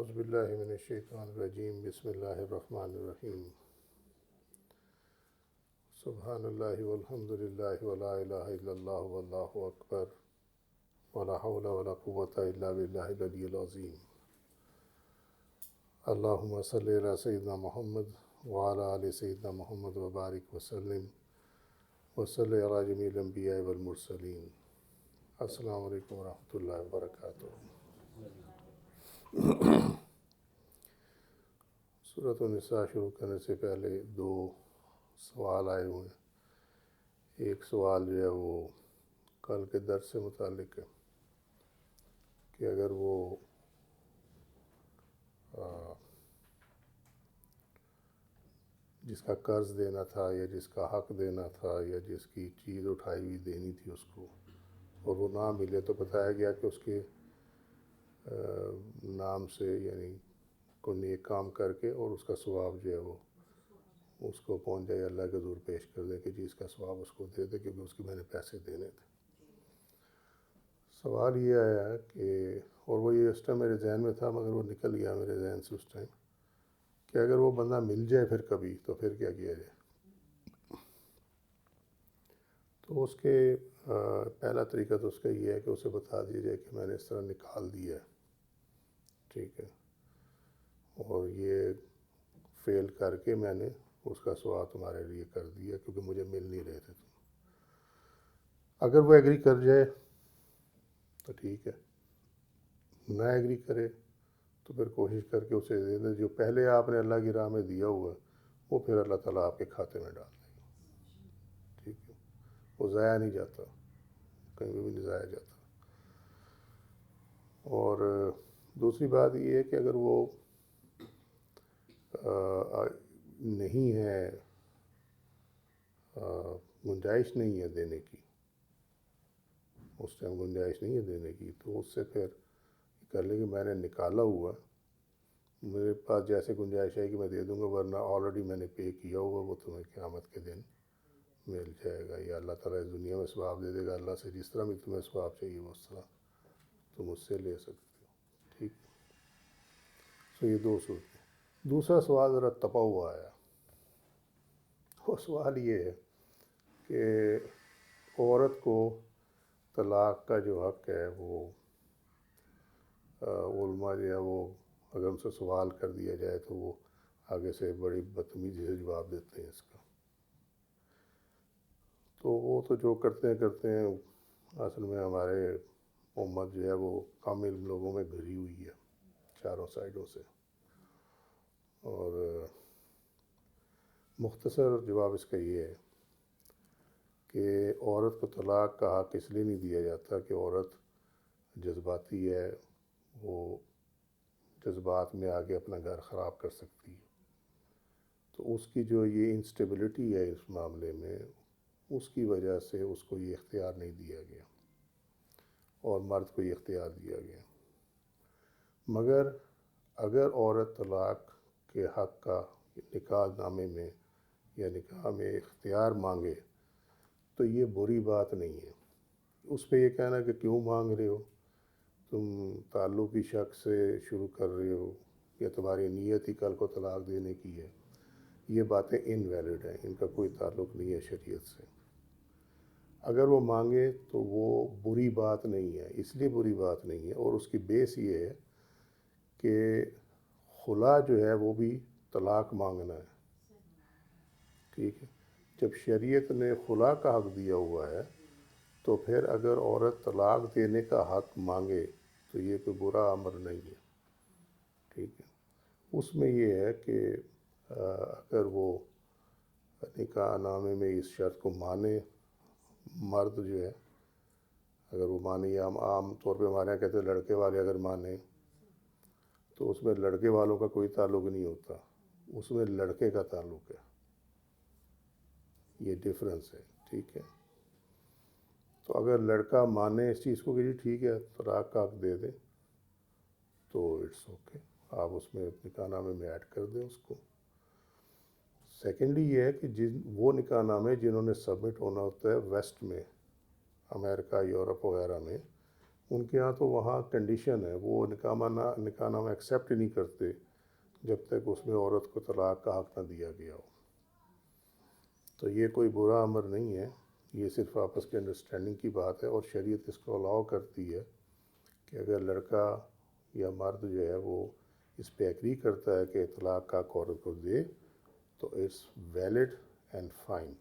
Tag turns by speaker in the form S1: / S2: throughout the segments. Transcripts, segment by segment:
S1: اعوذ باللہ من الشیطان الرجیم بسم اللہ الرحمن الرحیم سبحان اللہ والحمد للہ ولا الہ الا اللہ واللہ اکبر ولا حول ولا قوة الا باللہ العلی العظیم اللہم صلی علی سیدنا محمد وعلی آل سیدنا محمد وبارک وسلم وصلی علی جمیع الانبیاء والمرسلین۔ السلام علیکم ورحمۃ اللہ وبرکاتہ۔ سورۃ النساء شروع کرنے سے پہلے دو سوال آئے ہوئے ہیں۔ ایک سوال جو ہے وہ کل کے درس سے متعلق ہے کہ اگر وہ جس کا قرض دینا تھا یا جس کا حق دینا تھا یا جس کی چیز اٹھائی ہوئی دینی تھی اس کو اور وہ نہ ملے تو بتایا گیا کہ اس کے نام سے یعنی کوئی نیک کام کر کے اور اس کا ثواب جو ہے وہ اس کو پہنچ جائے، اللہ کے حضور پیش کر دے کہ جی اس کا ثواب اس کو دے دے کیونکہ اس کے میں نے پیسے دینے تھے۔ سوال یہ آیا کہ اور وہ یہ اس ٹائم میرے ذہن میں تھا مگر وہ نکل گیا میرے ذہن سے اس ٹائم کہ اگر وہ بندہ مل جائے پھر کبھی تو پھر کیا کیا جائے؟ تو اس کے پہلا طریقہ تو اس کا یہ ہے کہ اسے بتا دیا جائے کہ میں نے اس طرح نکال دیا ہے، ٹھیک ہے، اور یہ فیل کر کے میں نے اس کا ثواب تمہارے لیے کر دیا کیونکہ مجھے مل نہیں رہے تھے تم۔ اگر وہ ایگری کر جائے تو ٹھیک ہے، نہ ایگری کرے تو پھر کوشش کر کے اسے دے دیں۔ جو پہلے آپ نے اللہ کی راہ میں دیا ہوا ہے وہ پھر اللہ تعالیٰ آپ کے کھاتے میں ڈال دے گا، ٹھیک ہے، وہ ضائع نہیں جاتا، کہیں بھی نہیں ضائع جاتا۔ اور دوسری بات یہ ہے کہ اگر وہ نہیں ہے، گنجائش نہیں ہے دینے کی، اس ٹائم گنجائش نہیں ہے دینے کی، تو اس سے پھر کر لیں کہ میں نے نکالا ہوا، میرے پاس جیسے گنجائش ہے کہ میں دے دوں گا، ورنہ آلریڈی میں نے پے کیا ہوا، وہ تمہیں قیامت کے دن مل جائے گا، یا اللہ تعالیٰ اس دنیا میں ثواب دے دے گا۔ اللہ سے جس طرح بھی تمہیں ثواب چاہیے اس طرح تم اس سے لے سکتے ہو، ٹھیک۔ تو یہ دو صورتیں۔ دوسرا سوال ذرا تپا ہوا آیا، وہ سوال یہ ہے کہ عورت کو طلاق کا جو حق ہے وہ علماء جو ہے وہ اگر ان سے سوال کر دیا جائے تو وہ آگے سے بڑی بدتمیزی سے جواب دیتے ہیں اس کا۔ تو وہ تو جو کرتے ہیں اصل میں ہمارے امت جو ہے وہ کم علم لوگوں میں گھری ہوئی ہے چاروں سائڈوں سے، اور مختصر جواب اس کا یہ ہے کہ عورت کو طلاق کا حق اس لیے نہیں دیا جاتا کہ عورت جذباتی ہے، وہ جذبات میں آگے اپنا گھر خراب کر سکتی ہے، تو اس کی جو یہ انسٹیبلٹی ہے اس معاملے میں، اس کی وجہ سے اس کو یہ اختیار نہیں دیا گیا اور مرد کو یہ اختیار دیا گیا۔ مگر اگر عورت طلاق کے حق کا نکاح نامے میں یا نکاح میں اختیار مانگے تو یہ بری بات نہیں ہے۔ اس پہ یہ کہنا کہ کیوں مانگ رہے ہو، تم تعلق کی شک سے شروع کر رہے ہو یا تمہاری نیت ہی کل کو طلاق دینے کی ہے، یہ باتیں انویلڈ ہیں، ان کا کوئی تعلق نہیں ہے شریعت سے۔ اگر وہ مانگے تو وہ بری بات نہیں ہے، اس لیے بری بات نہیں ہے، اور اس کی بیس یہ ہے کہ خلا جو ہے وہ بھی طلاق مانگنا ہے، ٹھیک ہے۔ جب شریعت نے خلا کا حق دیا ہوا ہے تو پھر اگر عورت طلاق دینے کا حق مانگے تو یہ کوئی برا امر نہیں ہے، ٹھیک ہے۔ اس میں یہ ہے کہ اگر وہ نکاح نامے میں اس شرط کو مانے، مرد جو ہے اگر وہ مانے، یا عام طور پہ ہمارے یہاں کہتے ہیں لڑکے والے اگر مانے، تو اس میں لڑکے والوں کا کوئی تعلق نہیں ہوتا، اس میں لڑکے کا تعلق ہے، یہ ڈفرینس ہے، ٹھیک ہے۔ تو اگر لڑکا مانے اس چیز کو کہ جی ٹھیک ہے طلاق کا حق دے دیں تو اٹس اوکے، آپ اس میں نکاح نامے میں ایڈ کر دیں اس کو۔ سیکنڈلی یہ ہے کہ وہ نکاح نامے جنہوں نے سبمٹ ہونا ہوتا ہے ویسٹ میں، امریکہ، یورپ وغیرہ میں، ان کے ہاں تو وہاں کنڈیشن ہے، وہ نکاح نامہ ایکسیپٹ ہی نہیں کرتے جب تک اس میں عورت کو طلاق کا حق نہ دیا گیا ہو۔ تو یہ کوئی برا امر نہیں ہے، یہ صرف آپس کے انڈرسٹینڈنگ کی بات ہے، اور شریعت اس کو الاؤ کرتی ہے کہ اگر لڑکا یا مرد جو ہے وہ اس پہ ایگری کرتا ہے کہ طلاق کا حق عورت کو دے تو اٹس ویلڈ اینڈ فائن،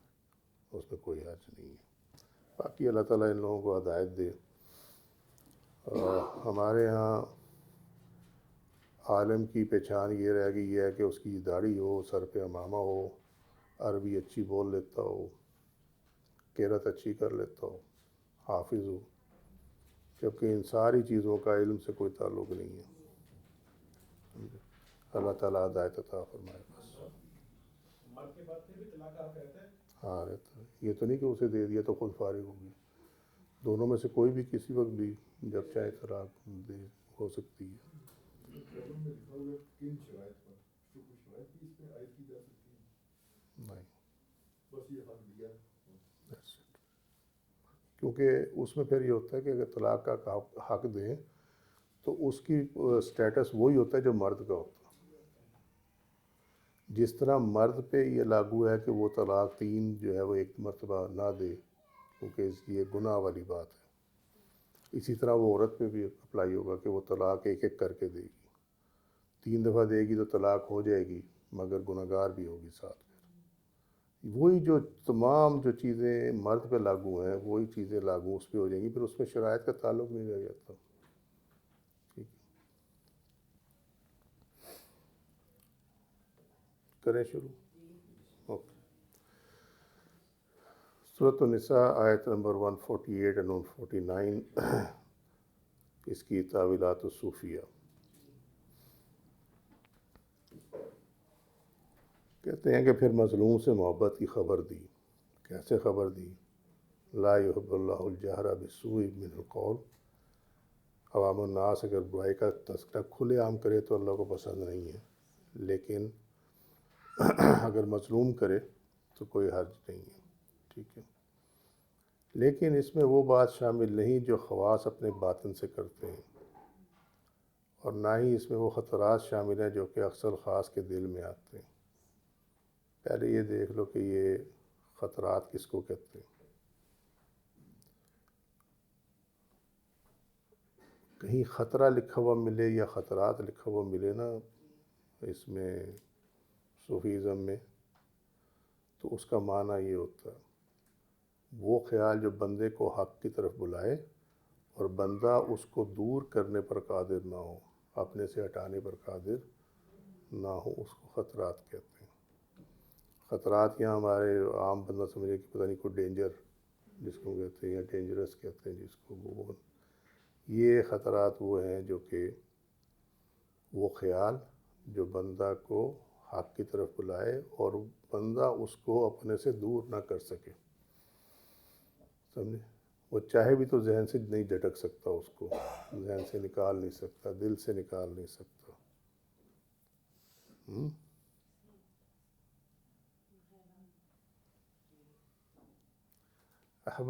S1: اس میں کوئی حرج نہیں ہے۔ باقی اللہ تعالیٰ ان لوگوں کو ہدایت دے۔ ہمارے ہاں عالم کی پہچان یہ رہ گئی ہے کہ اس کی داڑھی ہو، سر پہ امامہ ہو، عربی اچھی بول لیتا ہو، قرأت اچھی کر لیتا ہو، حافظ ہو، جبکہ ان ساری چیزوں کا علم سے کوئی تعلق نہیں ہے۔ اللہ تعالیٰ ہدایت عطا فرمائے بس۔
S2: مرد کے بعد پھر بھی طلاق کا حق رہتا ہے؟
S1: ہاں رہتا ہے، یہ تو نہیں کہ اسے دے دیا تو خود فارغ ہو گیا، دونوں میں سے کوئی بھی کسی وقت بھی جب چاہے طلاق دے ہو سکتی ہے۔
S2: قانون میں لکھا ہوا ہے کن شرائط پر، تو کوئی شرائط بھی اس میں عائد کی جا سکتی ہے؟
S1: نہیں،
S2: بس یہ حق دیا ہے۔
S1: that's it۔ کیونکہ اس میں پھر یہ ہوتا ہے کہ اگر طلاق کا حق دیں تو اس کی سٹیٹس وہی ہوتا ہے جو مرد کا ہوتا ہے۔ جس طرح مرد پہ یہ لاگو ہے کہ وہ طلاق 3 جو ہے وہ ایک مرتبہ نہ دے کیونکہ یہ گناہ والی بات ہے، اسی طرح وہ عورت پہ بھی اپلائی ہوگا کہ وہ طلاق ایک ایک کر کے دے گی، 3 دفعہ دے گی تو طلاق ہو جائے گی مگر گناہگار بھی ہوگی ساتھ میں۔ وہی جو تمام جو چیزیں مرد پہ لاگو ہیں وہی چیزیں لاگو اس پہ ہو جائیں گی، پھر اس میں شرائط کا تعلق نہیں رہ جاتا۔ ٹھیک ہے، کریں شروع؟ اوکے۔ سورۃ النساء آیت نمبر 148 and 149، اس کی تاویلات الصوفیہ۔ کہتے ہیں کہ پھر مظلوم سے محبت کی خبر دی۔ کیسے خبر دی؟ لا یحب اللہ الجہر بالسوء من القول، عوام الناس اگر برائی کا تذکرہ کھلے عام کرے تو اللہ کو پسند نہیں ہے، لیکن اگر مظلوم کرے تو کوئی حرج نہیں ہے۔ ٹھیک ہے، لیکن اس میں وہ بات شامل نہیں جو خواص اپنے باطن سے کرتے ہیں، اور نہ ہی اس میں وہ خطرات شامل ہیں جو کہ اکثر خاص کے دل میں آتے ہیں۔ پہلے یہ دیکھ لو کہ یہ خطرات کس کو کہتے ہیں۔ کہیں خطرہ لکھا ہوا ملے یا خطرات لکھا ہوا ملے نا اس میں صوفیزم میں، تو اس کا معنی یہ ہوتا ہے وہ خیال جو بندے کو حق کی طرف بلائے اور بندہ اس کو دور کرنے پر قادر نہ ہو، اپنے سے ہٹانے پر قادر نہ ہو، اس کو خطرات کہتے ہیں۔ خطرات یہاں ہمارے عام بندہ سمجھے کہ پتہ نہیں کوئی ڈینجر جس کو کہتے ہیں یا ڈینجرس کہتے ہیں جس کو، وہ یہ خطرات وہ ہیں جو کہ وہ خیال جو بندہ کو حق کی طرف بلائے اور بندہ اس کو اپنے سے دور نہ کر سکے، سمجھے؟ وہ چاہے بھی تو ذہن سے نہیں جھٹک سکتا، اس کو ذہن سے نکال نہیں سکتا، دل سے نکال نہیں سکتا۔ اب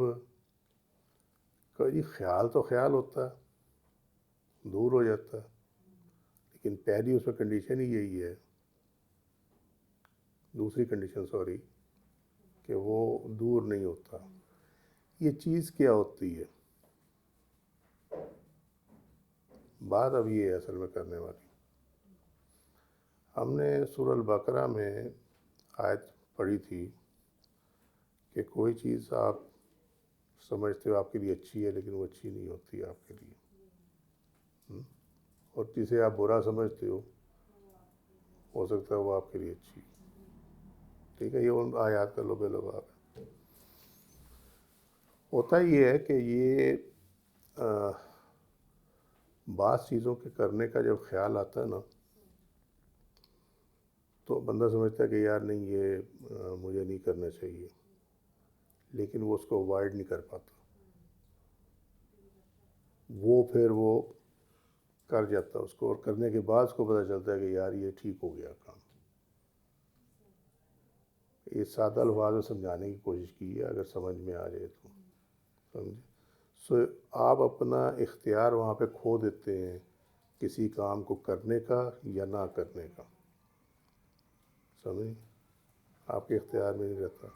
S1: کوئی خیال تو خیال ہوتا ہے، دور ہو جاتا ہے، لیکن پہلی اس میں کنڈیشن ہی یہی ہے، دوسری کنڈیشن سوری، کہ وہ دور نہیں ہوتا۔ یہ چیز کیا ہوتی ہے؟ بات اب یہ ہے اصل میں کرنے والی۔ ہم نے سورہ البقرہ میں آیت پڑھی تھی کہ کوئی چیز آپ سمجھتے ہو آپ کے لیے اچھی ہے لیکن وہ اچھی نہیں ہوتی آپ کے لیے، اور جسے آپ برا سمجھتے ہو سکتا ہے وہ آپ کے لیے اچھی۔ ٹھیک ہے، یہ ان آیات کا لب لباب ہے۔ ہوتا یہ ہے کہ یہ بعض چیزوں کے کرنے کا جب خیال آتا ہے نا تو بندہ سمجھتا ہے کہ یار نہیں یہ مجھے نہیں کرنا چاہیے، لیکن وہ اس کو اوائڈ نہیں کر پاتا، وہ پھر وہ کر جاتا ہے اس کو، اور کرنے کے بعد اس کو پتہ چلتا ہے کہ یار یہ ٹھیک ہو گیا کام۔ یہ سادہ الفاظ میں سمجھانے کی کوشش کی ہے، اگر سمجھ میں آ جائے تو سمجھے۔ سو آپ اپنا اختیار وہاں پہ کھو دیتے ہیں کسی کام کو کرنے کا یا نہ کرنے کا، سمجھ، آپ کے اختیار میں نہیں رہتا۔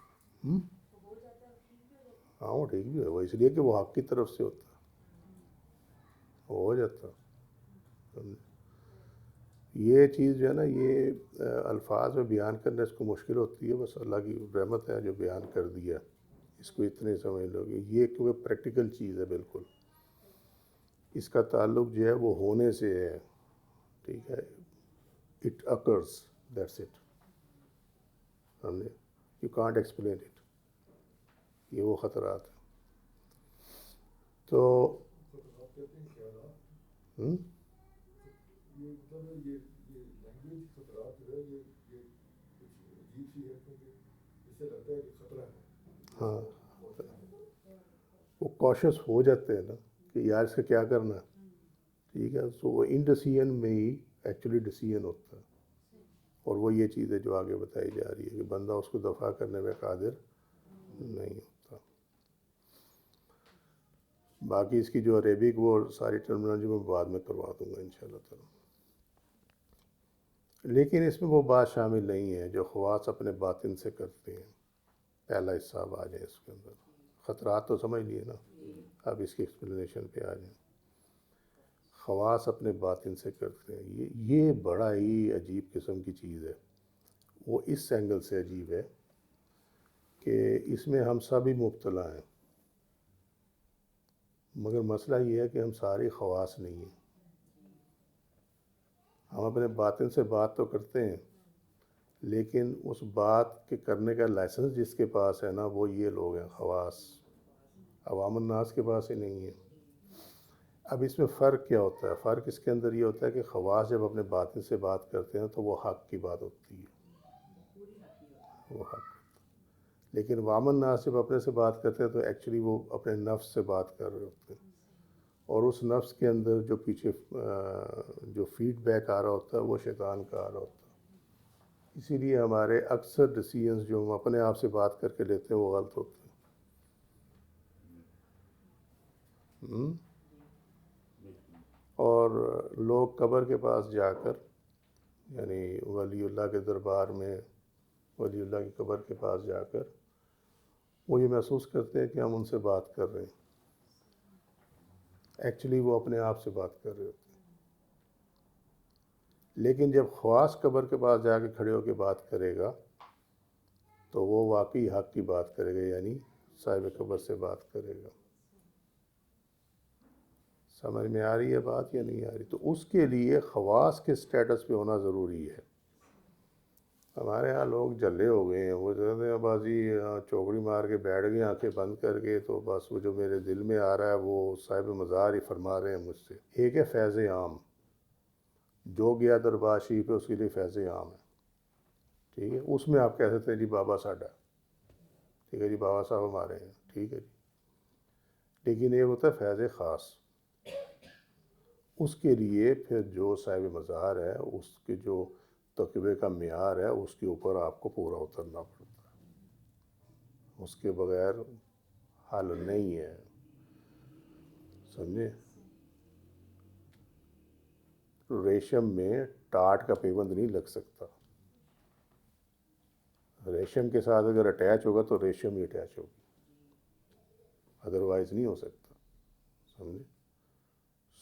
S1: ہاں وہ ٹھیک بھی ہے، وہ اس لیے کہ وہ حق کی طرف سے ہوتا ہو جاتا۔ یہ چیز جو ہے نا، یہ الفاظ میں بیان کرنا اس کو مشکل ہوتی ہے، بس اللہ کی رحمت ہے جو بیان کر دیا، اس کو اتنے سمجھ لو گے۔ یہ کیونکہ پریکٹیکل چیز ہے بالکل، اس کا تعلق جو ہے وہ ہونے سے ہے، ٹھیک ہے، اٹ اکرز، دیٹس اٹ، سمجھے، یو کانٹ ایکسپلین اٹ، یہ وہ خطرات ہیں۔ تو
S2: خطرات کہتے ہیں خیالات،
S1: ہم،
S2: یہ مطلب ہے یہ لینگویج خطرات جو ہے یہ کچھ عجیب سی ہے، کیونکہ اس سے لگتا ہے کہ خطرہ ہے،
S1: ہاں وہ کوشش ہو جاتے ہیں نا کہ یار اس کا کیا کرنا ہے، ٹھیک ہے، سو وہ ان ڈیسیژن میں ہی ایکچولی ڈیسیژن ہوتا ہے، اور وہ یہ چیز ہے جو آگے بتائی جا رہی ہے کہ بندہ اس کو دفع کرنے میں قادر نہیں ہوتا۔ باقی اس کی جو عربک وہ ساری ٹرمنالوجی میں بعد میں کروا دوں گا انشاءاللہ تعالی، لیکن اس میں وہ بات شامل نہیں ہے جو خواص اپنے باطن سے کرتے ہیں۔ پہلا حصہ اب آ جائیں اس کے اندر، خطرات تو سمجھ لیے نا، اب اس کی ایکسپلینیشن پہ آ جائیں۔ خواص اپنے باطن سے کرتے ہیں، یہ بڑا ہی عجیب قسم کی چیز ہے۔ وہ اس اینگل سے عجیب ہے کہ اس میں ہم سب ہی مبتلا ہیں، مگر مسئلہ یہ ہے کہ ہم سارے خواص نہیں ہیں۔ ہم اپنے باطن سے بات تو کرتے ہیں، لیکن اس بات کے کرنے کا لائسنس جس کے پاس ہے نا، وہ یہ لوگ ہیں خواص، عوام الناس کے پاس ہی نہیں ہے۔ اب اس میں فرق کیا ہوتا ہے؟ فرق اس کے اندر یہ ہوتا ہے کہ خواص جب اپنے باطن سے بات کرتے ہیں تو وہ حق کی بات ہوتی ہے، وہ حق، لیکن عوام الناس جب اپنے سے بات کرتے ہیں تو ایکچولی وہ اپنے نفس سے بات کر رہے ہوتے ہیں، اور اس نفس کے اندر جو پیچھے جو فیڈ بیک آ رہا ہوتا ہے وہ شیطان کا آ رہا ہوتا ہے۔ اسی لیے ہمارے اکثر ڈیسیژنز جو ہم اپنے آپ سے بات کر کے لیتے ہیں وہ غلط ہوتے ہیں۔ اور لوگ قبر کے پاس جا کر، یعنی ولی اللہ کے دربار میں، ولی اللہ کی قبر کے پاس جا کر وہ یہ محسوس کرتے ہیں کہ ہم ان سے بات کر رہے ہیں، ایکچولی وہ اپنے آپ سے بات کر رہے ہوتے ہیں۔ لیکن جب خواص قبر کے پاس جا کے کھڑے ہو کے بات کرے گا تو وہ واقعی حق کی بات کرے گا، یعنی صاحب قبر سے بات کرے گا۔ سمجھ میں آ رہی ہے بات یا نہیں آ رہی؟ تو اس کے لیے خواص کے سٹیٹس پہ ہونا ضروری ہے۔ ہمارے ہاں لوگ جلے ہو گئے ہیں، وہ کہتے ہیں بازی چوکڑی مار کے بیٹھ گئے آنکھیں بند کر کے، تو بس وہ جو میرے دل میں آ رہا ہے وہ صاحب مزار ہی فرما رہے ہیں مجھ سے۔ ایک ہے فیض عام، جو گیا دربار شریف پہ اس کے لیے فیض عام ہے، ٹھیک ہے، اس میں آپ کہہ سکتے ہیں جی بابا ساڈا، ٹھیک ہے جی بابا صاحب ہمارے ہیں، ٹھیک ہے جی۔ لیکن ایک ہوتا ہے فیض خاص، اس کے لیے پھر جو صاحب مزار ہے اس کے جو تقوی کا معیار ہے اس کے اوپر آپ کو پورا اترنا پڑتا ہے، اس کے بغیر حل نہیں ہے، سمجھے؟ ریشم میں ٹاٹ کا پیوند نہیں لگ سکتا، ریشم کے ساتھ اگر اٹیچ ہوگا تو ریشم ہی اٹیچ ہوگی، ادروائز نہیں ہو سکتا، سمجھے؟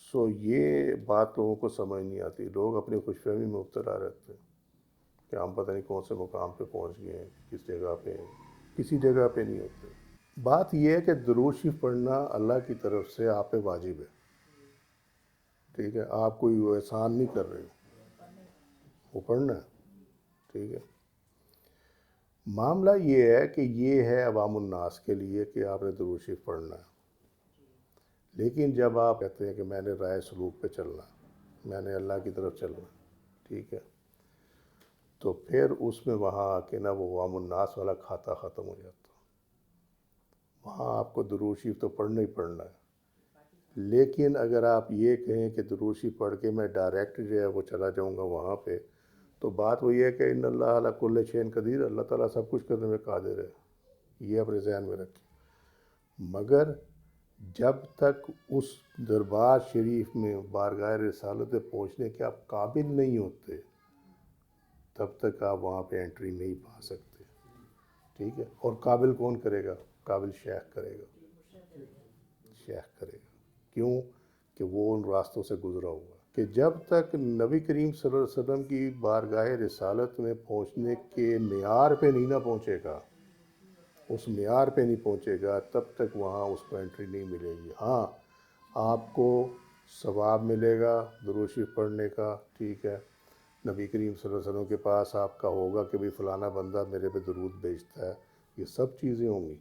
S1: سو یہ بات لوگوں کو سمجھ نہیں آتی، لوگ اپنی خوش فہمی میں مبتلا رہتے ہیں کہ ہم پتہ نہیں کون سے مقام پہ پہنچ گئے ہیں، کس جگہ پہ ہیں، کسی جگہ پہ نہیں ہوتے۔ بات یہ ہے کہ درود شریف پڑھنا اللہ کی طرف سے آپ پہ واجب ہے، ٹھیک ہے، آپ کوئی احسان نہیں کر رہے ہو، وہ پڑھنا ہے، ٹھیک ہے۔ معاملہ یہ ہے کہ یہ ہے عوام الناس کے لیے کہ آپ نے درود شریف پڑھنا ہے، لیکن جب آپ کہتے ہیں کہ میں نے رائے سلوک پہ چلنا، میں نے اللہ کی طرف چلنا، ٹھیک ہے، تو پھر اس میں وہاں آ کے نا وہ عوام الناس والا کھاتا ختم ہو جاتا، وہاں آپ کو درود شریف تو پڑھنا ہی پڑھنا ہے۔ لیکن اگر آپ یہ کہیں کہ درود شریف پڑھ کے میں ڈائریکٹ جو ہے وہ چلا جاؤں گا وہاں پہ، تو بات وہی ہے کہ ان اللہ علی کل شیء قدیر، اللہ تعالیٰ سب کچھ کرنے میں قادر ہے، یہ اپنے ذہن میں رکھیں۔ مگر جب تک اس دربار شریف میں بارگاہ رسالت پہنچنے کے آپ قابل نہیں ہوتے تب تک آپ وہاں پہ انٹری نہیں پا سکتے، ٹھیک ہے؟ اور قابل کون کرے گا؟ قابل شیخ کرے گا، شیخ کرے گا۔ کیوں؟ کہ وہ ان راستوں سے گزرا ہوا، کہ جب تک نبی کریم صلی اللہ علیہ وسلم کی بارگاہ رسالت میں پہنچنے کے معیار پہ نہیں نہ پہنچے گا، اس معیار پہ نہیں پہنچے گا، تب تک وہاں اس کو انٹری نہیں ملے گی۔ ہاں آپ کو ثواب ملے گا درود شریف پڑھنے کا، ٹھیک ہے، نبی کریم صلی اللہ علیہ وسلم کے پاس آپ کا ہوگا کہ بھئی فلانا بندہ میرے پہ درود بھیجتا ہے، یہ سب چیزیں ہوں گی،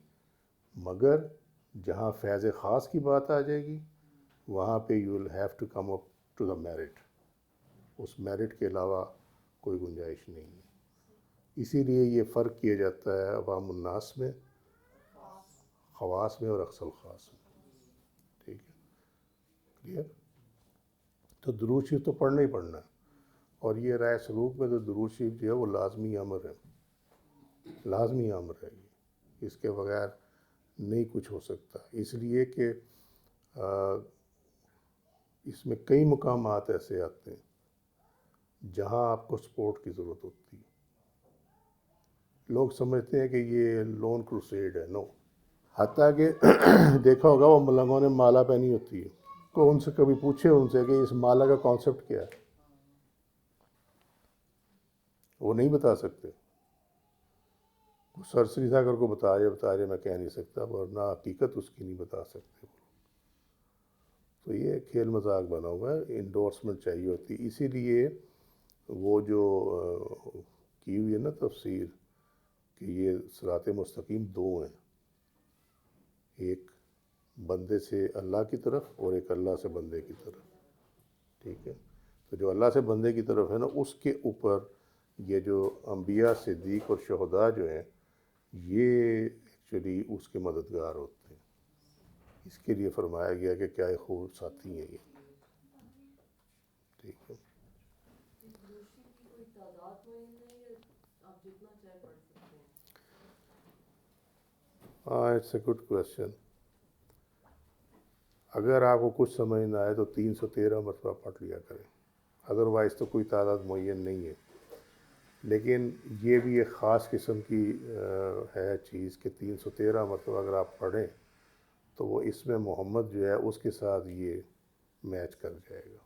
S1: مگر جہاں فیض خاص کی بات آ جائے گی وہاں پہ you will have to come up to the merit, اس میرٹ کے علاوہ کوئی گنجائش نہیں ہے۔ اسی لیے یہ فرق کیا جاتا ہے عوام الناس میں، خواص میں اور اقصى الخاص میں، ٹھیک ہے، کلیئر؟ تو درود شریف تو پڑھنا ہی پڑھنا ہے، اور یہ رائے سلوک میں تو درود شریف جو ہے وہ لازمی امر ہے، لازمی امر ہے، یہ اس کے بغیر نہیں کچھ ہو سکتا، اس لیے کہ اس میں کئی مقامات ایسے آتے ہیں جہاں آپ کو سپورٹ کی ضرورت ہوتی ہے۔ لوگ سمجھتے ہیں کہ یہ لون کروسیڈ ہے، نو، حتیٰ کہ دیکھا ہوگا وہ ملنگوں نے مالا پہنی ہوتی ہے، تو ان سے کبھی پوچھے ان سے کہ اس مالا کا کانسیپٹ کیا ہے، وہ نہیں بتا سکتے، سرسری تھا اگر کو بتا رہے میں کہہ نہیں سکتا، ورنہ حقیقت اس کی نہیں بتا سکتے۔ تو یہ کھیل مذاق بنا ہوا ہے، انڈورسمنٹ چاہیے ہوتی، اسی لیے وہ جو کی ہوئی ہے نا تفسیر کہ یہ صراط مستقیم دو ہیں، ایک بندے سے اللہ کی طرف اور ایک اللہ سے بندے کی طرف، ٹھیک ہے؟ تو جو اللہ سے بندے کی طرف ہے نا، اس کے اوپر یہ جو انبیاء صدیق اور شہداء جو ہیں یہ ایکچولی اس کے مددگار ہوتے ہیں، اس کے لیے فرمایا گیا کہ کیا خوب ساتھی ہیں یہ، ٹھیک ہے؟ ہاں، اٹس اے گڈ کویشچن۔ اگر آپ کو کچھ سمجھ نہ آئے تو 313 مرتبہ پڑھ لیا کریں، ادروائز تو کوئی تعداد معین نہیں ہے، لیکن یہ بھی ایک خاص قسم کی ہے چیز کہ 313 مرتبہ اگر آپ پڑھیں تو وہ اس میں محمد جو ہے اس کے ساتھ یہ میچ کر جائے گا۔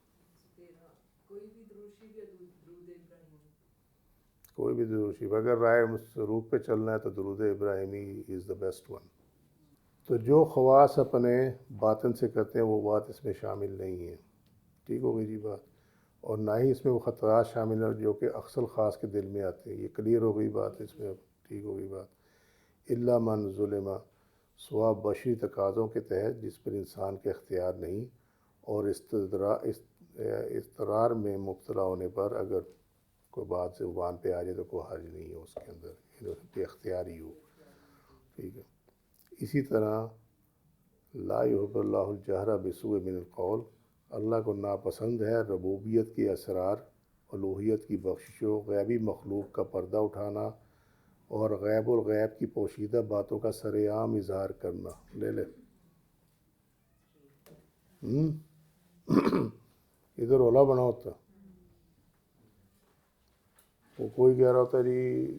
S1: کوئی بھی درود شریف اگر رائے روپ پہ چلنا ہے تو درود ابراہیمی از دا بیسٹ ون۔ تو جو خواص اپنے باطن سے کرتے ہیں وہ بات اس میں شامل نہیں ہے، ٹھیک ہو گئی جی بات، اور نہ ہی اس میں وہ خطرات شامل ہیں جو کہ اقصى خاص کے دل میں آتے ہیں، یہ کلیئر ہو گئی بات اس میں، ٹھیک ہو گئی بات۔ الا من ظلم، سوا بشری تقاضوں کے تحت جس پر انسان کے اختیار نہیں، اور اضطرار میں مبتلا ہونے پر اگر کوئی بات زبان پہ آ جائے تو کوئی حرج نہیں ہے اس کے اندر، بے اختیاری ہو، ٹھیک ہے۔ اسی طرح لا يحب اللہ الجہر بالسوء من القول، اللہ کو ناپسند ہے ربوبیت کے اسرار، الوہیت کی بخششوں، غیبی مخلوق کا پردہ اٹھانا اور غیب الغیب کی پوشیدہ باتوں کا سر عام اظہار کرنا۔ لے لے ادھر اولا بنا ہوتا، وہ کوئی کہہ رہا ہوتا جی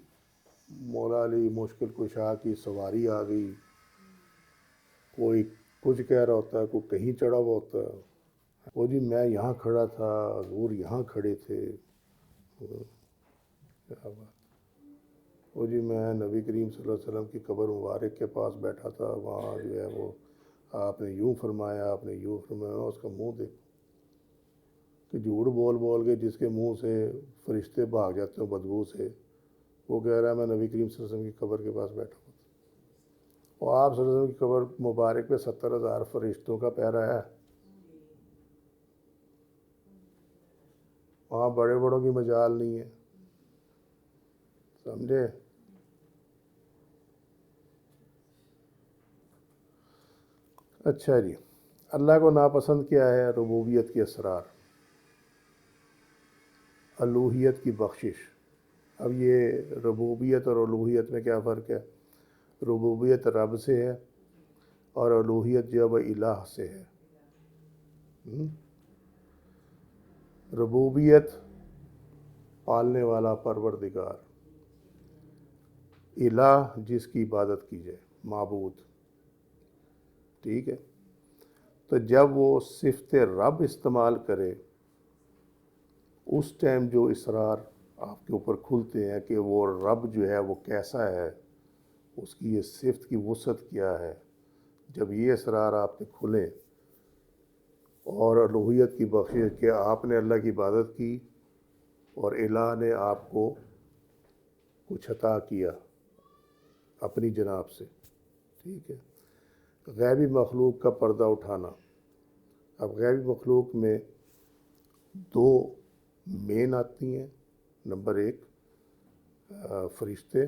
S1: مولا علی مشکل کشا کی سواری آ گئی، کوئی کچھ کہہ رہا ہوتا ہے، کوئی کہیں چڑھا ہوا ہوتا ہے، وہ جی میں یہاں کھڑا تھا حضور یہاں کھڑے تھے، کیا بات، وہ جی میں نبی کریم صلی اللہ علیہ وسلم کی قبر مبارک کے پاس بیٹھا تھا، وہاں جو ہے وہ آپ نے یوں فرمایا، آپ نے یوں فرمایا، اس کا منہ دیکھ کہ جھوٹ بول بول کے جس کے منہ سے فرشتے بھاگ جاتے ہیں بدبو سے، وہ کہہ رہا ہے میں نبی کریم صلی اللہ علیہ وسلم کی قبر کے پاس بیٹھا ہوں، اور آپ صلی اللہ علیہ وسلم کی قبر مبارک پہ 70,000 فرشتوں کا پیرا ہے، وہاں بڑے بڑوں کی مجال نہیں ہے، سمجھے؟ اچھا جی، اللہ کو ناپسند کیا ہے؟ ربوبیت کے اسرار، الوہیت کی بخشش۔ اب یہ ربوبیت اور الوہیت میں کیا فرق ہے؟ ربوبیت رب سے ہے اور الوہیت جو ہے وہ الہ سے ہے. ربوبیت پالنے والا پروردگار، الہ جس کی عبادت کی جائے، معبود. ٹھیک ہے. تو جب وہ صفت رب استعمال کرے اس ٹائم جو اسرار آپ کے اوپر کھلتے ہیں کہ وہ رب جو ہے وہ کیسا ہے، اس کی یہ صفت کی وسعت کیا ہے، جب یہ اسرار آپ پہ کھلیں اور الوہیت کی بخشش کہ آپ نے اللہ کی عبادت کی اور الہ نے آپ کو کچھ عطا کیا اپنی جناب سے. ٹھیک ہے. غیبی مخلوق کا پردہ اٹھانا. اب غیبی مخلوق میں دو مین آتی ہیں. نمبر 1 فرشتے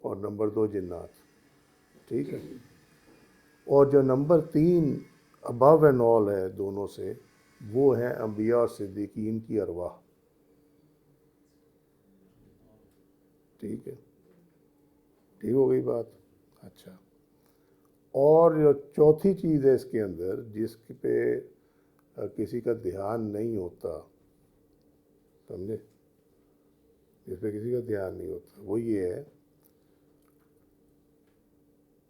S1: اور نمبر 2 جنات. ٹھیک ہے. اور جو نمبر 3 ابو اینڈ آل ہے دونوں سے، وہ ہیں انبیاء اور صدیقین کی ارواح. ٹھیک ہے. ٹھیک ہو گئی بات. اچھا. اور جو چوتھی چیز ہے اس کے اندر جس پہ کسی کا دھیان نہیں ہوتا، سمجھے، جس پہ کسی کا دھیان نہیں ہوتا، وہ یہ ہے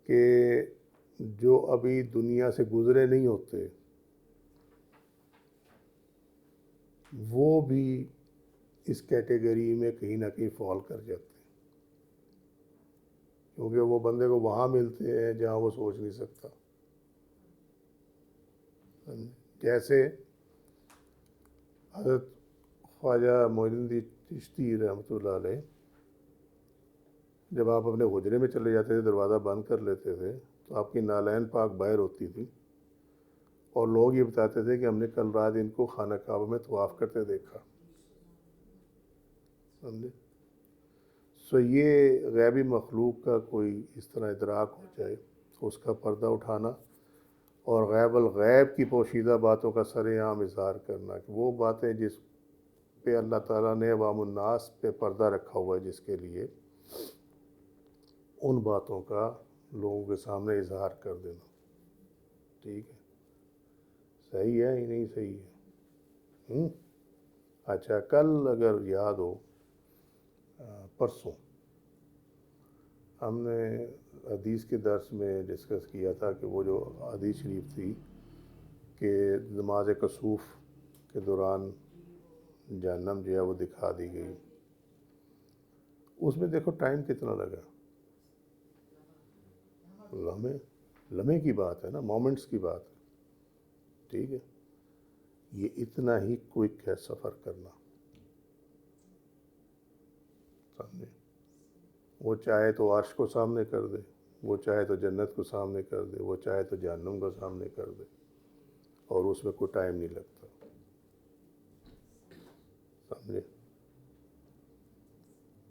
S1: کہ جو ابھی دنیا سے گزرے نہیں ہوتے وہ بھی اس کیٹیگری میں کہیں نہ کہیں فال کر جاتے ہیں، کیونکہ وہ بندے کو وہاں ملتے ہیں جہاں وہ سوچ نہیں سکتا. جیسے حضرت خواجہ معین الدین چشتی رحمۃ اللہ علیہ، جب آپ اپنے حجرے میں چلے جاتے تھے، دروازہ بند کر لیتے تھے، تو آپ کی نالین پاک باہر ہوتی تھی اور لوگ یہ بتاتے تھے کہ ہم نے کل رات ان کو خانہ کعبہ میں طواف کرتے دیکھا. سمجھے. سو یہ غیبی مخلوق کا کوئی اس طرح ادراک ہو جائے، اس کا پردہ اٹھانا اور غیب الغیب کی پوشیدہ باتوں کا سر عام اظہار کرنا، کہ وہ باتیں جس پہ اللہ تعالیٰ نے عوام الناس پہ پردہ رکھا ہوا ہے جس کے لیے، ان باتوں کا لوگوں کے سامنے اظہار کر دینا. ٹھیک ہے. صحیح ہے ہی نہیں صحیح ہے. اچھا. کل اگر یاد ہو پرسوں ہم نے حدیث کے درس میں ڈسکس کیا تھا کہ وہ جو حدیث شریف تھی کہ نماز کسوف کے دوران جہنم جو ہے وہ دکھا دی گئی. اس میں دیکھو ٹائم کتنا لگا، لمحے کی بات ہے نا، مومنٹس کی بات ہے. ٹھیک ہے. یہ اتنا ہی کوئک ہے سفر کرنا. سمجھے. وہ چاہے تو عرش کو سامنے کر دے، وہ چاہے تو جنت کو سامنے کر دے، وہ چاہے تو جہنم کو سامنے کر دے، اور اس میں کوئی ٹائم نہیں لگتا. سمجھے.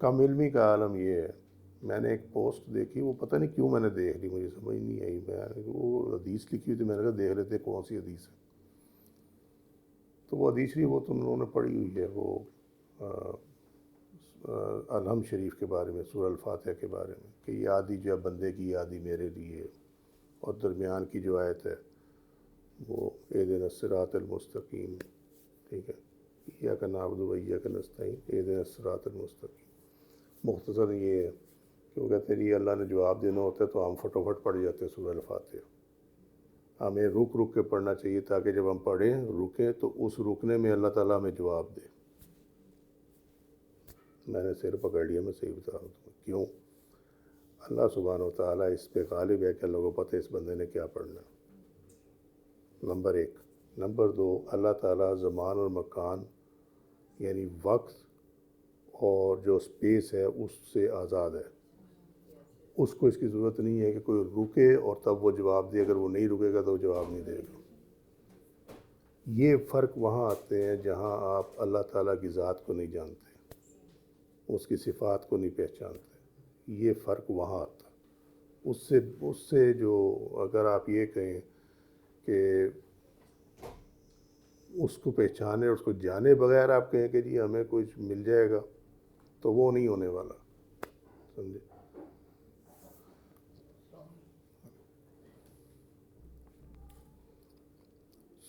S1: کم علمی کا عالم یہ ہے. میں نے ایک پوسٹ دیکھی، وہ پتہ نہیں کیوں میں نے دیکھ لی، مجھے سمجھ نہیں آئی. وہ حدیث لکھی ہوئی تھی، میں نے کہا دیکھ لیتے کون سی حدیث ہے. تو وہ حدیث وہ تم لوگوں نے پڑھی ہوئی ہے، وہ الحمد شریف کے بارے میں، سورہ الفاتحہ کے بارے میں، کہ یہ آدھی جو ہے بندے کی آدھی میرے لیے، اور درمیان کی جو آیت ہے وہ اہدنا الصراط المستقیم. ٹھیک ہے. ایاک نعبد و ایاک نستعین اہدنا الصراط المستقیم. مختصر یہ ہے کہ وہ کہتے ہیں اللہ نے جواب دینا ہوتا ہے تو ہم فٹافٹ پڑھ جاتے ہیں سورہ الفاتحہ. ہمیں رک رک کے پڑھنا چاہیے تاکہ جب ہم پڑھیں رکیں تو اس رکنے میں اللہ تعالیٰ ہمیں جواب دے. میں نے سر پکڑ لیا، میں صحیح بتا رہا ہوں. کیوں؟ اللہ سبحانہ و تعالیٰ اس پہ غالب ہے کہ اللہ کو پتہ ہے اس بندے نے کیا پڑھنا. نمبر 1. نمبر 2، اللہ تعالیٰ زمان اور مکان یعنی وقت اور جو اسپیس ہے اس سے آزاد ہے. اس کو اس کی ضرورت نہیں ہے کہ کوئی رکے اور تب وہ جواب دے. اگر وہ نہیں رکے گا تو وہ جواب نہیں دے گا. یہ فرق وہاں آتے ہیں جہاں آپ اللہ تعالیٰ کی ذات کو نہیں جانتے، اس کی صفات کو نہیں پہچانتے. یہ فرق وہاں آتا. اس سے جو اگر آپ یہ کہیں کہ اس کو پہچانے اور اس کو جانے بغیر آپ کہیں کہ جی ہمیں کچھ مل جائے گا، تو وہ نہیں ہونے والا. سمجھے.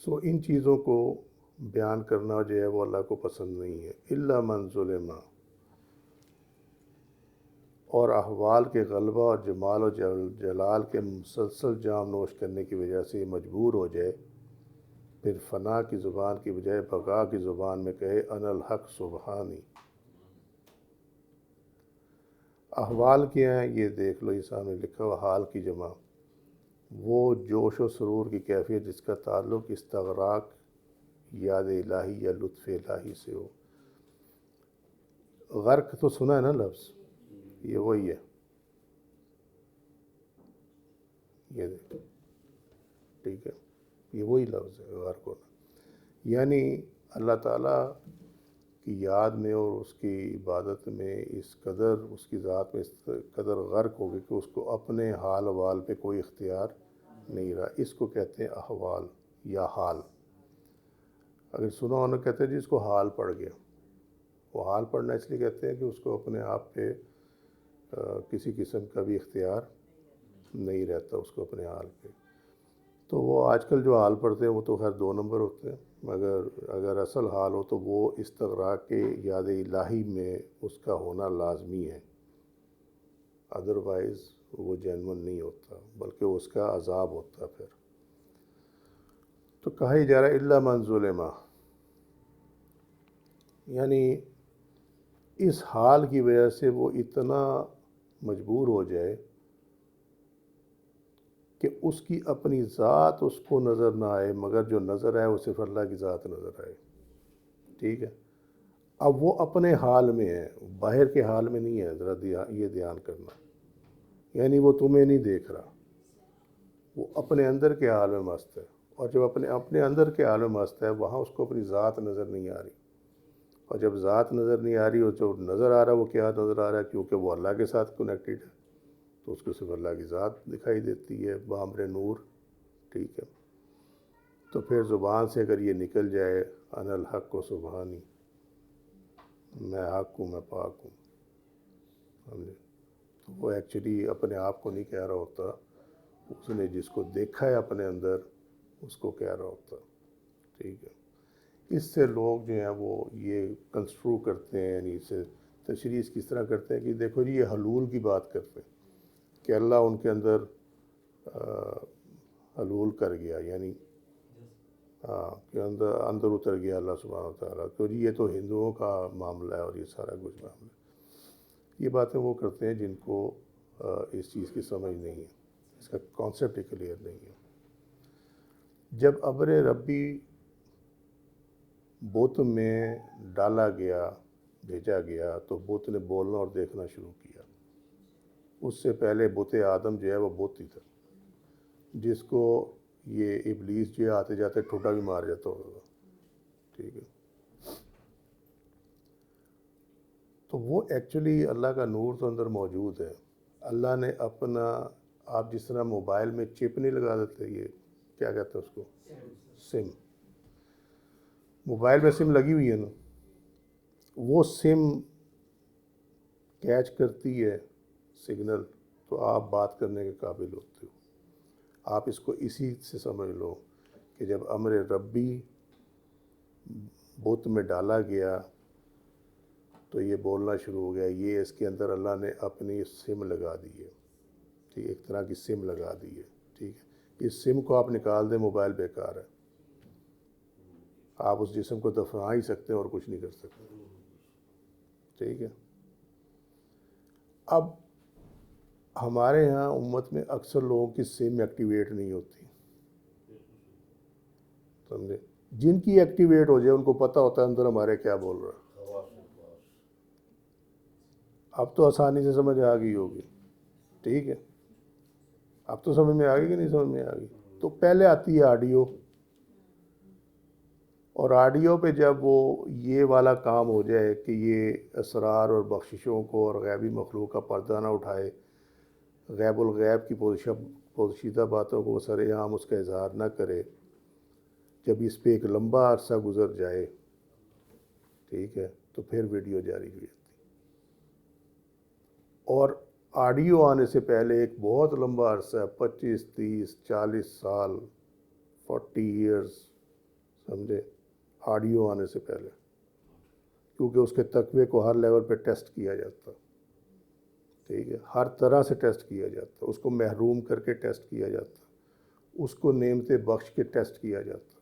S1: سو ان چیزوں کو بیان کرنا جو ہے وہ اللہ کو پسند نہیں ہے. الا من ظلم، اور احوال کے غلبہ اور جمال و جلال کے مسلسل جام نوش کرنے کی وجہ سے یہ مجبور ہو جائے، پھر فنا کی زبان کی بجائے بقا کی زبان میں کہے انا الحق سبحانی. احوال کیا ہیں یہ دیکھ لو، یہ سامنے لکھا ہوا حال کی جمع، وہ جوش و سرور کی کیفیت جس کا تعلق استغراق یاد الہی یا لطف الہی سے ہو. غرق تو سنا ہے نا لفظ، یہ وہی ہے، یہ دیکھ ٹھیک ہے، یہ وہی لفظ ہے غرق ہونا. یعنی اللہ تعالیٰ کی یاد میں اور اس کی عبادت میں اس قدر، اس کی ذات میں اس قدر غرق ہو گئی کہ اس کو اپنے حال وال پہ کوئی اختیار نہیں رہا. اس کو کہتے ہیں احوال یا حال. اگر سنا ہونا کہتے ہیں جی اس کو حال پڑ گیا. وہ حال پڑھنا اس لیے کہتے ہیں کہ اس کو اپنے آپ پہ کسی قسم کا بھی اختیار نہیں رہتا اس کو اپنے حال پہ. تو وہ آج کل جو حال پڑھتے ہیں وہ تو خیر 2 نمبر ہوتے ہیں، مگر اگر اصل حال ہو تو وہ استغراق کے یاد الہی میں اس کا ہونا لازمی ہے، ادروائز وہ جینون نہیں ہوتا بلکہ اس کا عذاب ہوتا. پھر تو کہا ہی جا رہا ہے الا من ظلم، یعنی اس حال کی وجہ سے وہ اتنا مجبور ہو جائے کہ اس کی اپنی ذات اس کو نظر نہ آئے، مگر جو نظر آئے وہ صرف اللہ کی ذات نظر آئے. ٹھیک ہے، اب وہ اپنے حال میں ہے، باہر کے حال میں نہیں ہے. ذرا یہ دھیان کرنا، یعنی وہ تمہیں نہیں دیکھ رہا، وہ اپنے اندر کے حال میں مست ہے. اور جب اپنے اندر کے حال میں مست ہے وہاں اس کو اپنی ذات نظر نہیں آ رہی. اور جب ذات نظر نہیں آ رہی اور جو نظر آ رہا ہے وہ کیا نظر آ رہا ہے؟ کیونکہ وہ اللہ کے ساتھ کنیکٹڈ ہے تو اس کو صرف اللہ کی ذات دکھائی دیتی ہے بامر نور. ٹھیک ہے، تو پھر زبان سے اگر یہ نکل جائے انا الحق و سبحانی، میں حق ہوں، میں پاک ہوں، سمجھے، تو وہ ایکچولی اپنے آپ کو نہیں کہہ رہا ہوتا، اس نے جس کو دیکھا ہے اپنے اندر اس کو کہہ رہا ہوتا. ٹھیک ہے، اس سے لوگ جو ہیں وہ یہ کنسٹرو کرتے ہیں، یعنی اسے تشریح کس طرح کرتے ہیں کہ دیکھو جی یہ حلول کی بات کرتے ہیں کہ اللہ ان کے اندر حلول کر گیا، یعنی کہ اندر اتر گیا اللہ سبحانہ و تعالیٰ. تو جی یہ تو ہندوؤں کا معاملہ ہے اور یہ سارا کچھ معاملہ ہے. یہ باتیں وہ کرتے ہیں جن کو اس چیز کی سمجھ نہیں ہے، اس کا کانسیپٹ ہی کلیئر نہیں ہے. جب ابر ربی بت میں ڈالا گیا، بھیجا گیا، تو بت نے بولنا اور دیکھنا شروع کیا. اس سے پہلے بت آدم جو ہے وہ بت ہی تھا، جس کو یہ ابلیس جو ہے آتے جاتے ٹھوٹا بھی مار جاتا ہوگا. ٹھیک ہے، تو وہ ایکچولی اللہ کا نور تو اندر موجود ہے. اللہ نے اپنا، آپ جس طرح موبائل میں چپ نہیں لگا دیتے، یہ کیا کہتے ہیں اس کو، سم. موبائل میں سم لگی ہوئی ہے نا، وہ سم کیچ کرتی ہے سگنل تو آپ بات کرنے کے قابل ہوتے ہو. آپ اس کو اسی سے سمجھ لو کہ جب امر ربی بت میں ڈالا گیا تو یہ بولنا شروع ہو گیا. یہ اس کے اندر اللہ نے اپنی سم لگا دی ہے. ٹھیک، ایک طرح کی سم لگا دی ہے. ٹھیک ہے، اس سم کو آپ نکال دیں موبائل بیکار ہے. آپ اس جسم کو دفنا ہی سکتے ہیں اور کچھ نہیں کر سکتے. ٹھیک ہے، اب ہمارے ہاں امت میں اکثر لوگوں کی سم ایکٹیویٹ نہیں ہوتی، سمجھے. جن کی ایکٹیویٹ ہو جائے ان کو پتہ ہوتا ہے اندر ہمارے کیا بول رہا ہے. اب تو آسانی سے سمجھ آ گئی ہوگی. ٹھیک ہے، اب تو سمجھ میں آ گئی کہ نہیں سمجھ میں آ گئی. تو پہلے آتی ہے آڈیو، اور آڈیو پہ جب وہ یہ والا کام ہو جائے کہ یہ اسرار اور بخششوں کو اور غیبی مخلوق کا پردہ نہ اٹھائے، غیب الغیب کی پوشیدہ باتوں کو سر عام اس کا اظہار نہ کرے، جب اس پہ ایک لمبا عرصہ گزر جائے، ٹھیک ہے، تو پھر ویڈیو جاری ہوئی جاتی. اور آڈیو آنے سے پہلے ایک بہت لمبا عرصہ ہے، 25 30 40 سال 40 ایئرز سمجھے، آڈیو آنے سے پہلے، کیونکہ اس کے تقوی کو ہر لیول پہ ٹیسٹ کیا جاتا، ٹھیک ہے، ہر طرح سے ٹیسٹ کیا جاتا، اس کو محروم کر کے ٹیسٹ کیا جاتا، اس کو نعمتیں بخش کے ٹیسٹ کیا جاتا،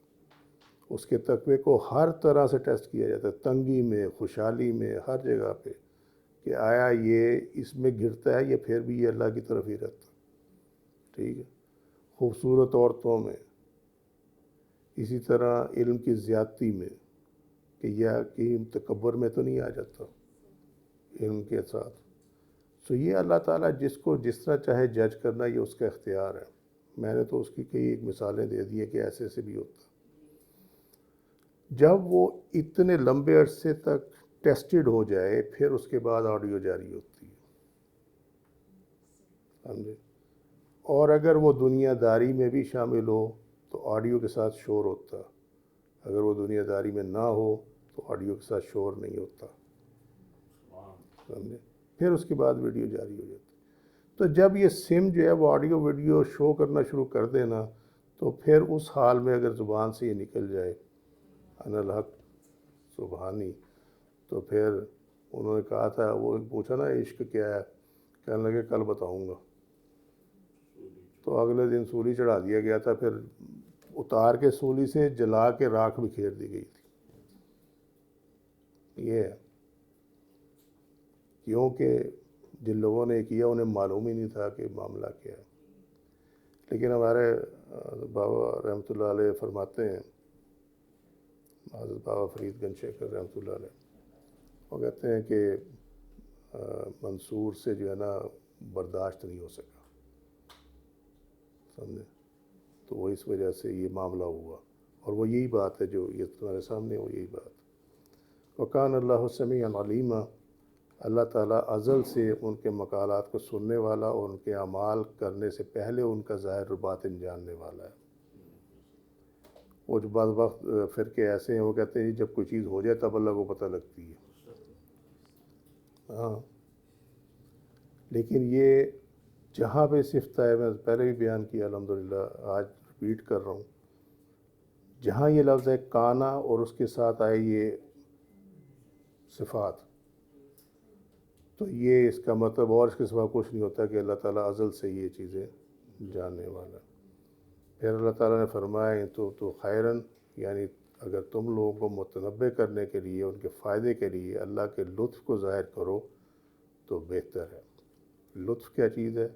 S1: اس کے تقوی کو ہر طرح سے ٹیسٹ کیا جاتا ہے، تنگی میں، خوشحالی میں، ہر جگہ پہ، کہ آیا یہ اس میں گرتا ہے یا پھر بھی یہ اللہ کی طرف ہی رہتا، ٹھیک ہے، خوبصورت عورتوں میں، اسی طرح علم کی زیادتی میں، کہ یہ کہ تکبر میں تو نہیں آ جاتا علم کے ساتھ. سو یہ اللہ تعالیٰ جس کو جس طرح چاہے جج کرنا، یہ اس کا اختیار ہے. میں نے تو اس کی کئی ایک مثالیں دے دی ہیں کہ ایسے سے بھی ہوتا. جب وہ اتنے لمبے عرصے تک ٹیسٹڈ ہو جائے، پھر اس کے بعد آڈیو جاری ہوتی ہے، سمجھے. اور اگر وہ دنیا داری میں بھی شامل ہو تو آڈیو کے ساتھ شور ہوتا، اگر وہ دنیا داری میں نہ ہو تو آڈیو کے ساتھ شور نہیں ہوتا، سمجھے. پھر اس کے بعد ویڈیو جاری ہو جاتی. تو جب یہ سم جو ہے وہ آڈیو ویڈیو شو کرنا شروع کر دینا، تو پھر اس حال میں اگر زبان سے یہ نکل جائے انا الحق سبحانی، تو پھر انہوں نے کہا تھا، وہ پوچھا نا عشق کیا ہے، کہنے لگے کل بتاؤں گا. تو اگلے دن سولی چڑھا دیا گیا تھا، پھر اتار کے سولی سے جلا کے راکھ بکھیر دی گئی تھی. یہ ہے کیونکہ جن لوگوں نے کیا انہیں معلوم ہی نہیں تھا کہ معاملہ کیا ہے. لیکن ہمارے بابا رحمۃ اللہ علیہ فرماتے ہیں، حضرت بابا فرید گنج شیخر رحمۃ اللہ علیہ، وہ کہتے ہیں کہ منصور سے جو ہے نا برداشت نہیں ہو سکا، سمجھے. تو وہ اس وجہ سے یہ معاملہ ہوا، اور وہ یہی بات ہے جو یہ تمہارے سامنے، وہ یہی بات. وکان اللہ سمیعا علیما، اللہ تعالیٰ ازل سے ان کے مقالات کو سننے والا اور ان کے اعمال کرنے سے پہلے ان کا ظاہر و باطن جاننے والا ہے. وہ جو بعض وقت فرقے ایسے ہیں، وہ کہتے ہیں جب کوئی چیز ہو جائے تب اللہ کو پتہ لگتی ہے. ہاں، لیکن یہ جہاں پہ صفت ہے، میں پہلے بھی بیان کیا الحمدللہ، آج ریپیٹ کر رہا ہوں، جہاں یہ لفظ ہے کانا اور اس کے ساتھ آئے یہ صفات، تو یہ اس کا مطلب اور اس کے سوا کچھ نہیں ہوتا کہ اللہ تعالیٰ ازل سے یہ چیزیں جاننے والا. پھر اللہ تعالیٰ نے فرمایا تو خیرن، یعنی اگر تم لوگوں کو متنبع کرنے کے لیے، ان کے فائدے کے لیے اللہ کے لطف کو ظاہر کرو تو بہتر ہے. لطف کیا چیز ہے؟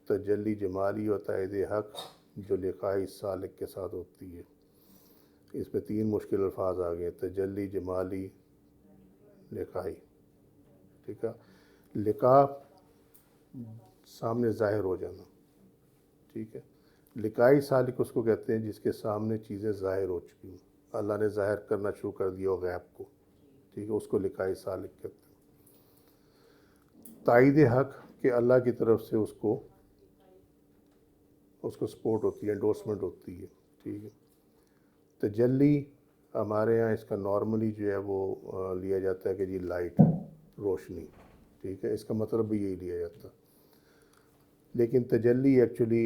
S1: تجلی جمالی و تائید حق جو لقائی سالک کے ساتھ ہوتی ہے. اس میں 3 مشکل الفاظ آ گئے، تجلی جمالی لقائی، ٹھیک ہے. لقاء سامنے ظاہر ہو جانا، ٹھیک ہے. لقائی سالک اس کو کہتے ہیں جس کے سامنے چیزیں ظاہر ہو چکی ہوں، اللہ نے ظاہر کرنا شروع کر دیا ہو غیب کو، ٹھیک ہے، اس کو لقائی سالک کہتے ہیں. تائید حق کہ اللہ کی طرف سے اس کو سپورٹ ہوتی ہے، انڈورسمنٹ ہوتی ہے، ٹھیک ہے. تجلی ہمارے ہاں اس کا نارملی جو ہے وہ لیا جاتا ہے کہ جی لائٹ، روشنی، ٹھیک ہے، اس کا مطلب بھی یہی لیا جاتا. لیکن تجلی ایکچولی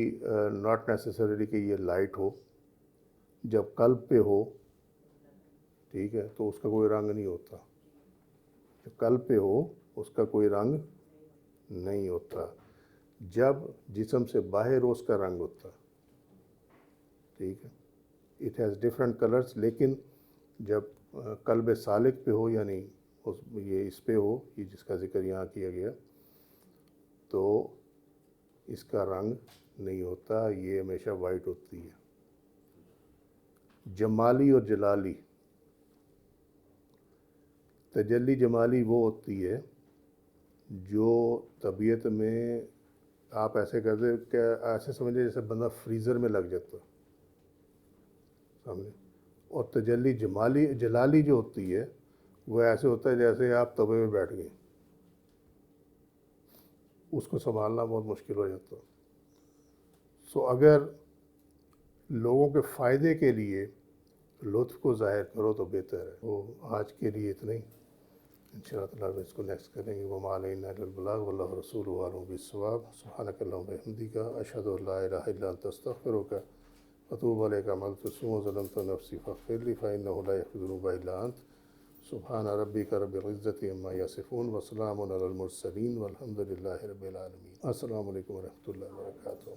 S1: ناٹ نیسیسریلی کہ یہ لائٹ ہو. جب قلب پہ ہو، ٹھیک ہے، تو اس کا کوئی رنگ نہیں ہوتا. جب قلب پہ ہو اس کا کوئی رنگ نہیں ہوتا. جب جسم سے باہر ہو اس کا رنگ ہوتا، ٹھیک ہے. It has different colours. لیکن جب قلب سالک پہ ہو، یعنی یہ اس پہ ہو، یہ جس کا ذکر یہاں کیا گیا، تو اس کا رنگ نہیں ہوتا، یہ ہمیشہ وائٹ ہوتی ہے. جمالی اور جلالی، تجلی جمالی وہ ہوتی ہے جو طبیعت میں آپ ایسے کرتے کہ ایسے سمجھے جیسے بندہ فریزر میں لگ جاتا، سمجھے. اور تجلی جلالی جو ہوتی ہے وہ ایسے ہوتا ہے جیسے آپ توے میں بیٹھ گئے، اس کو سنبھالنا بہت مشکل ہو جاتا. سو اگر لوگوں کے فائدے کے لیے لطف کو ظاہر کرو تو بہتر ہے. وہ آج کے لیے اتنا ہی، انشاءاللہ تعالیٰ اس کو نیکسٹ کریں گے. وما علینا الا البلاغ واللہ رسولہ اعلم بالصواب. سبحانک اللہم وبحمدک اشہد ان لا الہ الا انت استغفرک وتوب علیک عملت السوء ظلمت نفسی فاغفر لی فإنہ لا یغفر الذنوب الا انت سبحان ربک رب العزۃ عما یصفون وسلام علی المرسلین والحمد للہ رب العالمین۔ السلام علیکم ورحمۃ اللہ وبرکاتہ۔